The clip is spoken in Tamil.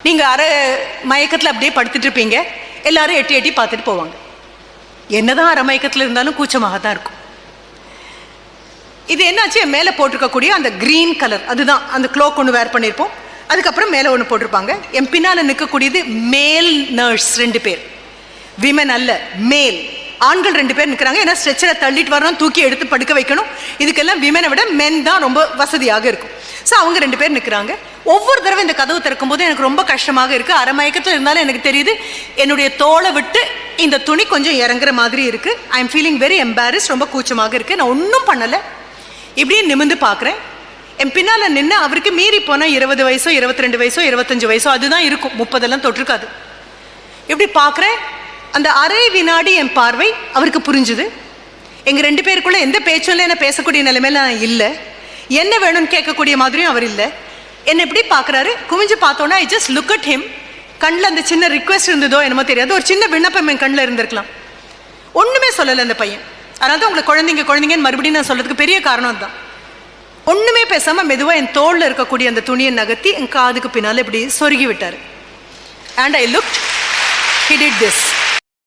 நீங்கள் அரை மயக்கத்தில் அப்படியே படுத்துட்டு இருப்பீங்க, எல்லாரும் எட்டி எட்டி பார்த்துட்டு போவாங்க. என்னதான் அரை மயக்கத்தில் இருந்தாலும் கூச்சமாக தான் இருக்கும். இது என்னாச்சு, என் மேலே போட்டிருக்கக்கூடிய அந்த க்ரீன் கலர், அதுதான் அந்த க்ளோக் ஒன்று வேர் பண்ணியிருப்போம். அதுக்கப்புறம் மேலே ஒன்று போட்டிருப்பாங்க. என் பின்னால் நிற்கக்கூடியது மேல் நர்ஸ் 2 பேர், விமன் அல்ல, மேல் ஆண்கள் 2 பேர் நிற்கிறாங்க. ஏன்னா ஸ்ட்ரெச்சரை தள்ளிட்டு வரணும், தூக்கி எடுத்து படுக்க வைக்கணும். இதுக்கெல்லாம் விமனை விட மென் தான் ரொம்ப வசதியாக இருக்கும். ஸோ அவங்க 2 பேர் நிற்கிறாங்க. ஒவ்வொரு தடவை இந்த கதவு திறக்கும் போது எனக்கு ரொம்ப கஷ்டமாக இருக்குது. அரை மயக்கத்தில் இருந்தாலும் எனக்கு தெரியுது என்னுடைய தோலை விட்டு இந்த துணி கொஞ்சம் இறங்குற மாதிரி இருக்குது. I am feeling very embarrassed, ரொம்ப கூச்சமாக இருக்குது. நான் ஒன்றும் பண்ணலை, இப்படியே நிமிந்து பார்க்குறேன். என் பின்னால் நின்று அவருக்கு மீறி போனால் 20 வயசோ 22 வயசோ 25 வயசோ அதுதான் இருக்கும், 30 தொட்டிருக்காது. இப்படி பார்க்குறேன். அந்த அரை வினாடி என் பார்வை அவருக்கு புரிஞ்சுது. எங்கள் 2 பேருக்குள்ள எந்த பேச்சும் இல்லை, என்ன பேசக்கூடிய நிலைமையில நான் இல்லை. என்ன வேணும்னு கேட்கக்கூடிய மாதிரியும் அவர் இல்லை. என்னை எப்படி பார்க்குறாரு, குமிஞ்சு பார்த்தோன்னா I just look at him. கண்ணில் அந்த சின்ன ரிக்வெஸ்ட் இருந்ததோ என்னமோ தெரியாது, ஒரு சின்ன விண்ணப்பம் என் கண்ணில் இருந்திருக்கலாம். ஒன்றுமே சொல்லலை அந்த பையன். அதனால தான் உங்களை குழந்தைங்கன்னு மறுபடியும் நான் சொல்கிறதுக்கு பெரிய காரணம் அதுதான். ஒன்றுமே பேசாமல் மெதுவாக என் தோளில் இருக்கக்கூடிய அந்த துணியை நகர்த்தி என் காதுக்கு பின்னால் இப்படி சொருகி விட்டார். And I look, he did this.